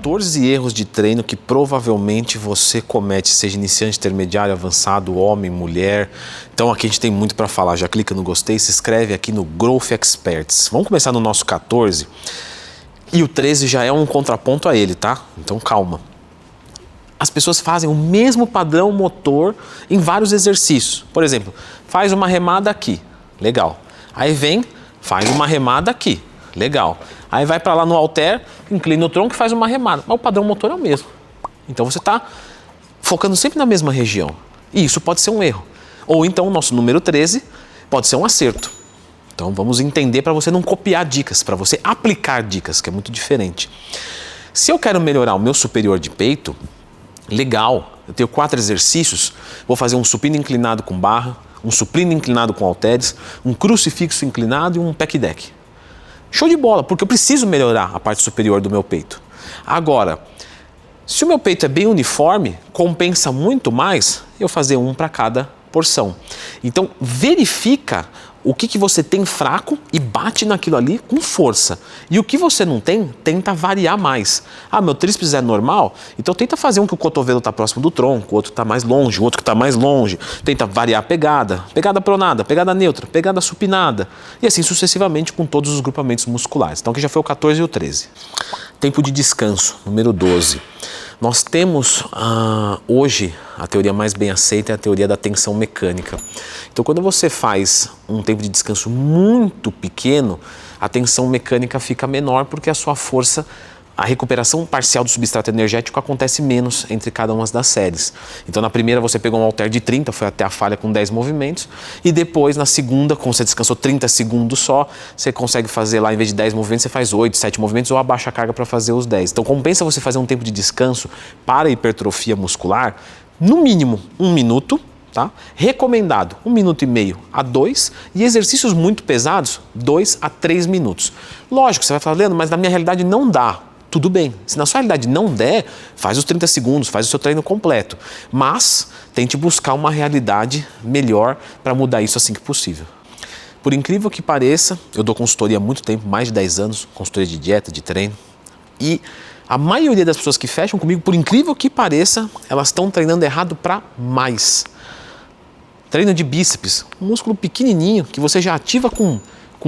14 erros de treino que provavelmente você comete, seja iniciante, intermediário, avançado, homem, mulher. Então aqui a gente tem muito para falar. Já clica no gostei, se inscreve aqui no Growth Experts. Vamos começar no nosso 14 e o 13 já é um contraponto a ele, tá? Então calma. As pessoas fazem o mesmo padrão motor em vários exercícios. Por exemplo, faz uma remada aqui, legal. Aí vem, faz uma remada aqui, legal. Aí vai para lá no halter, inclina o tronco e faz uma remada. Mas o padrão motor é o mesmo. Então você está focando sempre na mesma região. E isso pode ser um erro. Ou então o nosso número 13 pode ser um acerto. Então vamos entender para você não copiar dicas, para você aplicar dicas, que é muito diferente. Se eu quero melhorar o meu superior de peito, legal, eu tenho 4 exercícios, vou fazer um supino inclinado com barra, um supino inclinado com halteres, um crucifixo inclinado e um pec deck. Show de bola, porque eu preciso melhorar a parte superior do meu peito. Agora, se o meu peito é bem uniforme, compensa muito mais eu fazer um para cada porção. Então, verifica o que você tem fraco e bate naquilo ali com força. E o que você não tem, tenta variar mais. Ah, meu tríceps é normal? Então tenta fazer um que o cotovelo está próximo do tronco, o outro está mais longe, o outro que está mais longe. Tenta variar a pegada. Pegada pronada, pegada neutra, pegada supinada. E assim sucessivamente com todos os grupamentos musculares. Então aqui já foi o 14 e o 13. Tempo de descanso, número 12. Nós temos hoje, a teoria mais bem aceita é a teoria da tensão mecânica. Então quando você faz um tempo de descanso muito pequeno, a tensão mecânica fica menor porque a sua força, a recuperação parcial do substrato energético acontece menos entre cada uma das séries. Então na primeira você pegou um halter de 30, foi até a falha com 10 movimentos, e depois na segunda, como você descansou 30 segundos só, você consegue fazer lá, em vez de 10 movimentos, você faz 8, 7 movimentos ou abaixa a carga para fazer os 10. Então compensa você fazer um tempo de descanso para a hipertrofia muscular, no mínimo 1 minuto, tá? Recomendado 1,5 minuto a 2 e exercícios muito pesados 2 a 3 minutos. Lógico, você vai falar, Leandro, mas na minha realidade não dá. Tudo bem, se na sua realidade não der, faz os 30 segundos, faz o seu treino completo. Mas tente buscar uma realidade melhor para mudar isso assim que possível. Por incrível que pareça, eu dou consultoria há muito tempo, mais de 10 anos, consultoria de dieta, de treino. E a maioria das pessoas que fecham comigo, por incrível que pareça, elas estão treinando errado para mais. Treino de bíceps, um músculo pequenininho que você já ativa com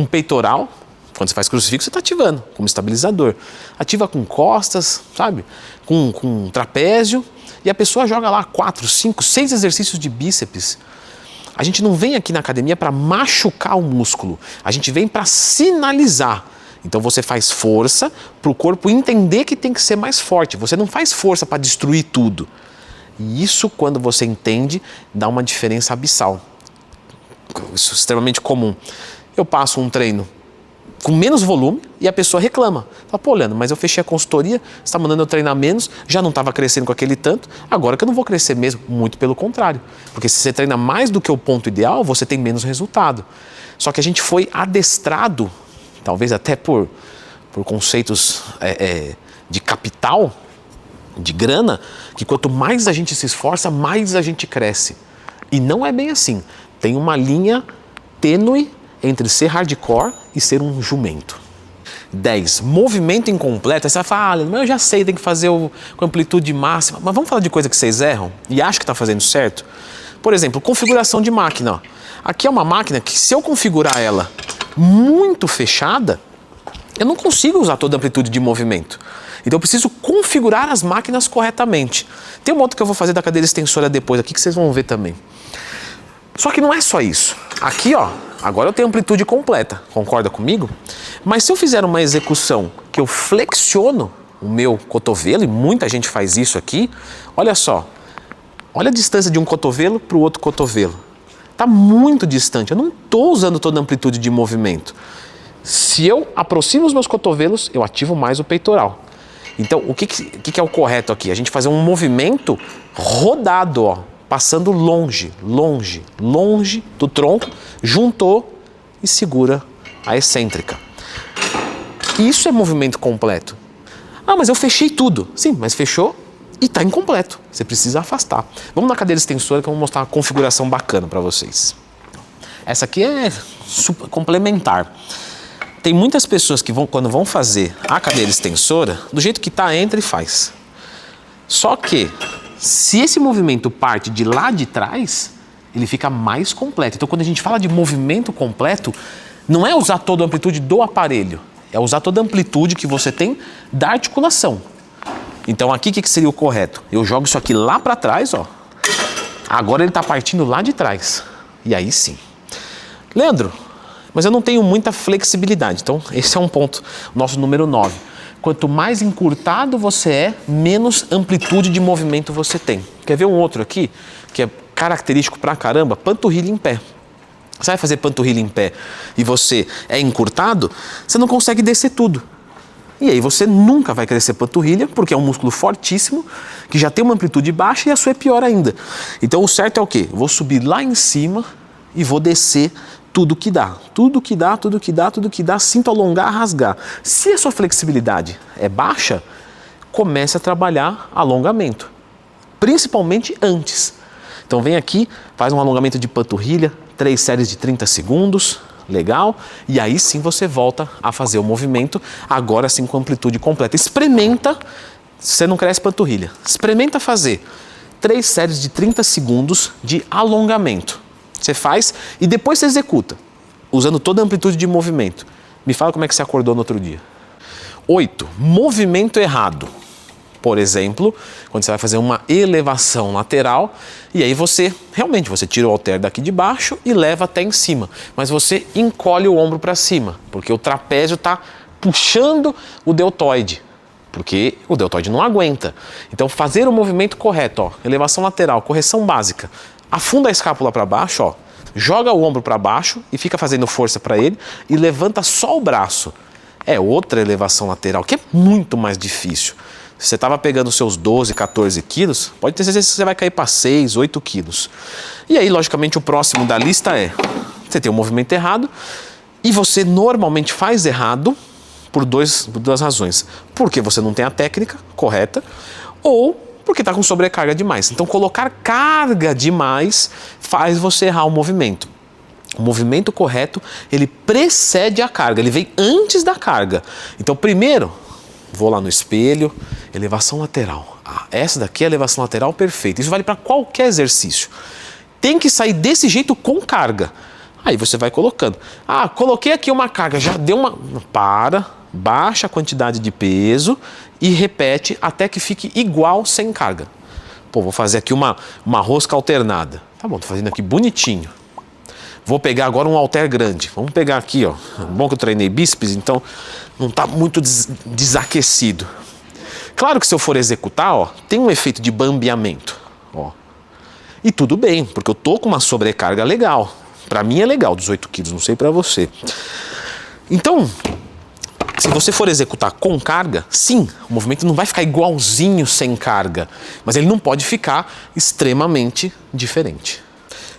peitoral. Quando você faz crucifixo, você está ativando como estabilizador. Ativa com costas, sabe? Com trapézio. E a pessoa joga lá 4, 5, 6 exercícios de bíceps. A gente não vem aqui na academia para machucar o músculo. A gente vem para sinalizar. Então você faz força para o corpo entender que tem que ser mais forte. Você não faz força para destruir tudo. E isso, quando você entende, dá uma diferença abissal. Isso é extremamente comum. Eu passo um treino com menos volume e a pessoa reclama. Fala, pô, Leandro, mas eu fechei a consultoria, você está mandando eu treinar menos, já não estava crescendo com aquele tanto, agora que eu não vou crescer mesmo. Muito pelo contrário. Porque se você treina mais do que o ponto ideal, você tem menos resultado. Só que a gente foi adestrado, talvez até por conceitos de capital, de grana, que quanto mais a gente se esforça, mais a gente cresce. E não é bem assim. Tem uma linha tênue entre ser hardcore e ser um jumento. 10. Movimento incompleto. Aí você vai falar, mas eu já sei, tem que fazer com amplitude máxima. Mas vamos falar de coisa que vocês erram e acham que está fazendo certo? Por exemplo, configuração de máquina. Ó. Aqui é uma máquina que, se eu configurar ela muito fechada, eu não consigo usar toda a amplitude de movimento. Então eu preciso configurar as máquinas corretamente. Tem uma outra que eu vou fazer da cadeira extensora depois aqui que vocês vão ver também. Só que não é só isso. Aqui, ó, agora eu tenho amplitude completa, concorda comigo? Mas se eu fizer uma execução que eu flexiono o meu cotovelo, e muita gente faz isso aqui, olha só, olha a distância de um cotovelo para o outro cotovelo. Está muito distante, eu não estou usando toda a amplitude de movimento. Se eu aproximo os meus cotovelos, eu ativo mais o peitoral. Então, o que é o correto aqui? A gente fazer um movimento rodado, ó. Passando longe do tronco, juntou e segura a excêntrica. Isso é movimento completo. Ah, mas eu fechei tudo. Sim, mas fechou e está incompleto. Você precisa afastar. Vamos na cadeira extensora que eu vou mostrar uma configuração bacana para vocês. Essa aqui é super complementar. Tem muitas pessoas que quando vão fazer a cadeira extensora, do jeito que tá, entra e faz. Só que, se esse movimento parte de lá de trás, ele fica mais completo. Então, quando a gente fala de movimento completo, não é usar toda a amplitude do aparelho, é usar toda a amplitude que você tem da articulação. Então, aqui o que seria o correto? Eu jogo isso aqui lá para trás, ó. Agora ele está partindo lá de trás. E aí sim. Leandro, mas eu não tenho muita flexibilidade. Então, esse é um ponto, nosso número 9. Quanto mais encurtado você é, menos amplitude de movimento você tem. Quer ver um outro aqui, que é característico pra caramba? Panturrilha em pé. Você vai fazer panturrilha em pé e você é encurtado, você não consegue descer tudo. E aí você nunca vai crescer panturrilha, porque é um músculo fortíssimo, que já tem uma amplitude baixa e a sua é pior ainda. Então o certo é o quê? Eu vou subir lá em cima e vou descer tudo que dá. Tudo que dá, tudo que dá, tudo que dá, sinto alongar, rasgar. Se a sua flexibilidade é baixa, comece a trabalhar alongamento. Principalmente antes. Então vem aqui, faz um alongamento de panturrilha, 3 séries de 30 segundos, legal, e aí sim você volta a fazer o movimento, agora sim com amplitude completa. Experimenta, você não cresce panturrilha, experimenta fazer 3 séries de 30 segundos de alongamento. Você faz e depois você executa, usando toda a amplitude de movimento. Me fala como é que você acordou no outro dia. 8. Movimento errado. Por exemplo, quando você vai fazer uma elevação lateral e aí você tira o halter daqui de baixo e leva até em cima, mas você encolhe o ombro para cima, porque o trapézio está puxando o deltoide, porque o deltoide não aguenta. Então fazer o movimento correto, ó, elevação lateral, correção básica, afunda a escápula para baixo, ó, joga o ombro para baixo e fica fazendo força para ele e levanta só o braço. É outra elevação lateral que é muito mais difícil. Se você estava pegando seus 12, 14 quilos, pode ter certeza que você vai cair para 6, 8 quilos. E aí, logicamente, o próximo da lista é, você tem um movimento errado e você normalmente faz errado por duas razões. Porque você não tem a técnica correta ou porque está com sobrecarga demais. Então, colocar carga demais faz você errar o movimento. O movimento correto, ele precede a carga, ele vem antes da carga. Então, primeiro, vou lá no espelho, elevação lateral. Ah, essa daqui é a elevação lateral perfeita. Isso vale para qualquer exercício. Tem que sair desse jeito com carga. Aí você vai colocando. Ah, coloquei aqui uma carga, já deu uma... baixa a quantidade de peso e repete até que fique igual sem carga. Pô, vou fazer aqui uma rosca alternada. Tá bom, tô fazendo aqui bonitinho. Vou pegar agora um halter grande. Vamos pegar aqui, ó. Bom que eu treinei bíceps, então não está muito desaquecido. Claro que se eu for executar, ó, tem um efeito de bambeamento, ó. E tudo bem, porque eu tô com uma sobrecarga legal. Para mim é legal, 18 quilos, não sei para você. Então, se você for executar com carga, sim, o movimento não vai ficar igualzinho sem carga, mas ele não pode ficar extremamente diferente.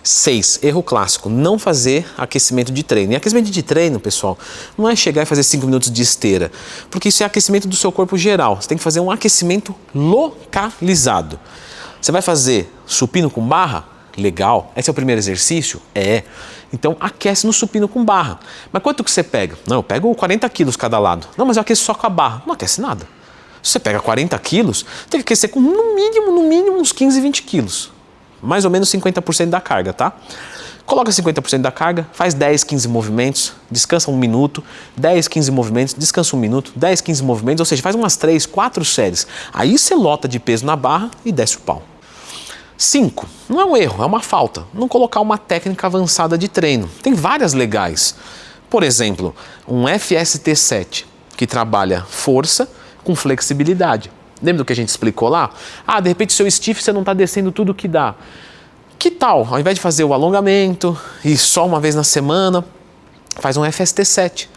6. Erro clássico, não fazer aquecimento de treino. E aquecimento de treino, pessoal, não é chegar e fazer 5 minutos de esteira, porque isso é aquecimento do seu corpo geral. Você tem que fazer um aquecimento localizado. Você vai fazer supino com barra? Legal. Esse é o primeiro exercício? É. Então aquece no supino com barra. Mas quanto que você pega? Não, eu pego 40 quilos cada lado. Não, mas eu aqueço só com a barra. Não aquece nada. Se você pega 40 quilos, tem que aquecer com no mínimo uns 15, 20 quilos. Mais ou menos 50% da carga, tá? Coloca 50% da carga, faz 10, 15 movimentos, descansa 1 minuto, 10, 15 movimentos, descansa 1 minuto, 10, 15 movimentos, ou seja, faz umas 3, 4 séries. Aí você lota de peso na barra e desce o pau. 5. Não é um erro, é uma falta. Não colocar uma técnica avançada de treino. Tem várias legais. Por exemplo, um FST7, que trabalha força com flexibilidade. Lembra do que a gente explicou lá? Ah, de repente seu stiff você não está descendo tudo que dá. Que tal, ao invés de fazer o alongamento e só uma vez na semana, faz um FST7.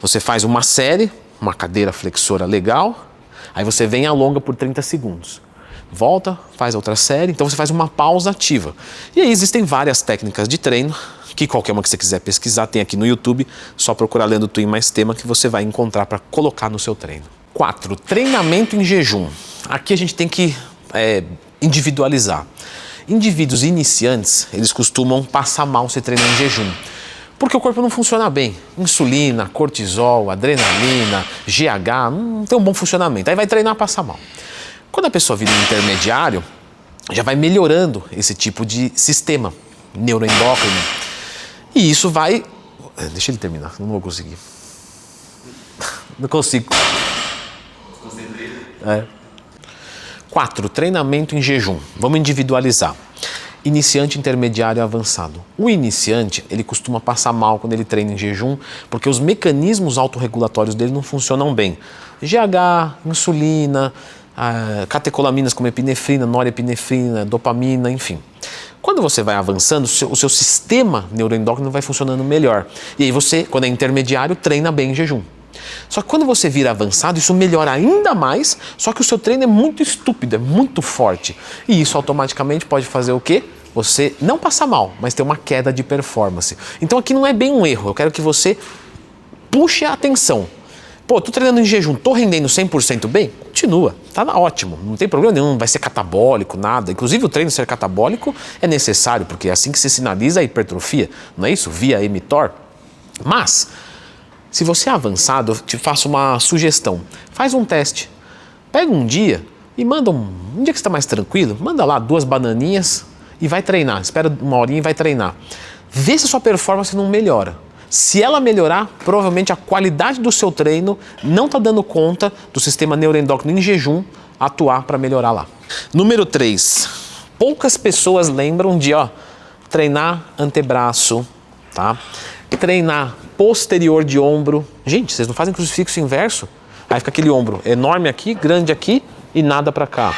Você faz uma série, uma cadeira flexora legal, aí você vem e alonga por 30 segundos. Volta, faz outra série, então você faz uma pausa ativa. E aí existem várias técnicas de treino, que qualquer uma que você quiser pesquisar, tem aqui no YouTube, só procurar Leandro Twin mais tema que você vai encontrar para colocar no seu treino. 4. Treinamento em jejum. Aqui a gente tem que individualizar. Indivíduos iniciantes, eles costumam passar mal se treinar em jejum. Porque o corpo não funciona bem. Insulina, cortisol, adrenalina, GH, não tem um bom funcionamento. Aí vai treinar, passa mal. Quando a pessoa vira um intermediário, já vai melhorando esse tipo de sistema neuroendócrino. E isso vai... Deixa ele terminar, não vou conseguir. Não consigo. 4. Treinamento em jejum. Vamos individualizar. Iniciante, intermediário e avançado. O iniciante, ele costuma passar mal quando ele treina em jejum, porque os mecanismos autorregulatórios dele não funcionam bem. GH, insulina, catecolaminas como epinefrina, norepinefrina, dopamina, enfim. Quando você vai avançando, o seu sistema neuroendócrino vai funcionando melhor. E aí você, quando é intermediário, treina bem em jejum. Só que quando você vira avançado, isso melhora ainda mais, só que o seu treino é muito estúpido, é muito forte. E isso automaticamente pode fazer o quê? Você não passar mal, mas ter uma queda de performance. Então aqui não é bem um erro, eu quero que você puxe a atenção. Pô, tô treinando em jejum, tô rendendo 100% bem? Continua, tá ótimo, não tem problema nenhum, não vai ser catabólico, nada. Inclusive o treino ser catabólico é necessário, porque é assim que se sinaliza a hipertrofia, não é isso? Via mTOR. Mas, se você é avançado, eu te faço uma sugestão. Faz um teste. Pega um dia e manda um dia que você está mais tranquilo, manda lá 2 bananinhas e vai treinar. Espera uma horinha e vai treinar. Vê se a sua performance não melhora. Se ela melhorar, provavelmente a qualidade do seu treino não está dando conta do sistema neuroendócrino em jejum atuar para melhorar lá. Número 3. Poucas pessoas lembram de treinar antebraço, tá? Treinar posterior de ombro. Gente, vocês não fazem crucifixo inverso? Aí fica aquele ombro enorme aqui, grande aqui e nada pra cá.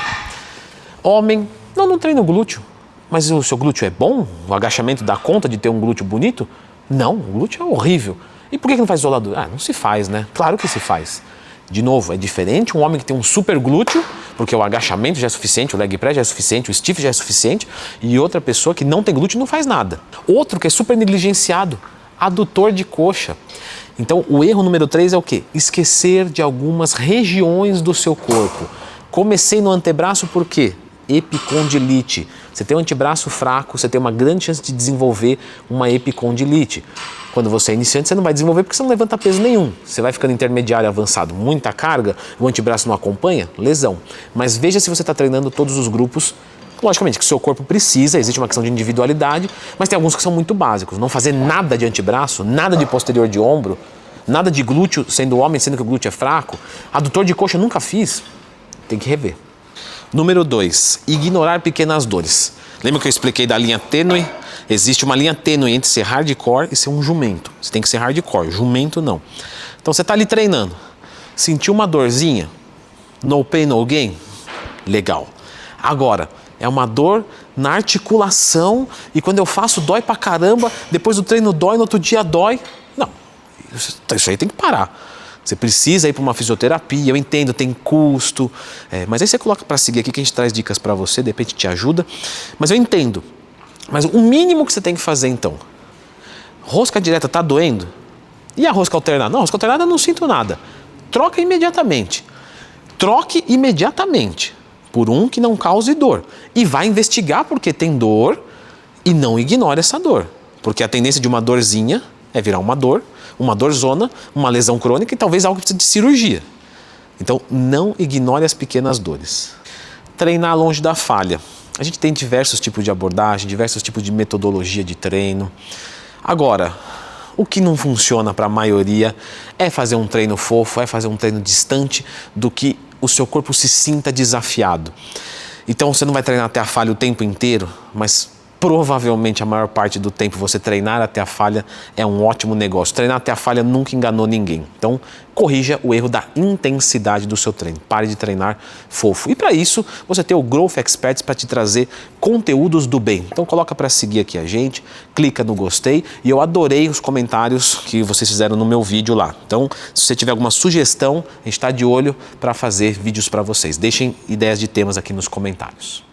Homem, não treina o glúteo. Mas o seu glúteo é bom? O agachamento dá conta de ter um glúteo bonito? Não, o glúteo é horrível. E por que não faz isolador? Não se faz, né? Claro que se faz. De novo, é diferente um homem que tem um super glúteo, porque o agachamento já é suficiente, o leg press já é suficiente, o stiff já é suficiente, e outra pessoa que não tem glúteo não faz nada. Outro que é super negligenciado, adutor de coxa. Então, o erro número 3 é o quê? Esquecer de algumas regiões do seu corpo. Comecei no antebraço por quê? Epicondilite. Você tem um antebraço fraco, você tem uma grande chance de desenvolver uma epicondilite. Quando você é iniciante, você não vai desenvolver porque você não levanta peso nenhum. Você vai ficando intermediário avançado, muita carga, o antebraço não acompanha, lesão. Mas veja se você está treinando todos os grupos. Logicamente que o seu corpo precisa, existe uma questão de individualidade, mas tem alguns que são muito básicos. Não fazer nada de antebraço, nada de posterior de ombro, nada de glúteo, sendo homem, sendo que o glúteo é fraco. Adutor de coxa eu nunca fiz. Tem que rever. Número 2, ignorar pequenas dores. Lembra que eu expliquei da linha tênue? Existe uma linha tênue entre ser hardcore e ser um jumento. Você tem que ser hardcore, jumento não. Então você está ali treinando, sentiu uma dorzinha, no pain, no gain? Legal. Agora, é uma dor na articulação e quando eu faço dói pra caramba, depois do treino dói, no outro dia dói. Não, isso aí tem que parar. Você precisa ir para uma fisioterapia, eu entendo, tem custo, mas aí você coloca para seguir aqui que a gente traz dicas para você, de repente te ajuda. Mas eu entendo. Mas o mínimo que você tem que fazer então, rosca direta tá doendo? E a rosca alternada? Não, a rosca alternada eu não sinto nada. Troca imediatamente. Troque imediatamente por um que não cause dor. E vai investigar porque tem dor e não ignore essa dor. Porque a tendência de uma dorzinha é virar uma dorzona, uma lesão crônica e talvez algo que precisa de cirurgia. Então, não ignore as pequenas dores. Treinar longe da falha. A gente tem diversos tipos de abordagem, diversos tipos de metodologia de treino. Agora, o que não funciona para a maioria é fazer um treino fofo, é fazer um treino distante do que o seu corpo se sinta desafiado. Então, você não vai treinar até a falha o tempo inteiro, mas provavelmente a maior parte do tempo você treinar até a falha é um ótimo negócio. Treinar até a falha nunca enganou ninguém. Então, corrija o erro da intensidade do seu treino. Pare de treinar fofo. E para isso, você tem o Growth Experts para te trazer conteúdos do bem. Então, coloca para seguir aqui a gente, clica no gostei e eu adorei os comentários que vocês fizeram no meu vídeo lá. Então, se você tiver alguma sugestão, a gente está de olho para fazer vídeos para vocês. Deixem ideias de temas aqui nos comentários.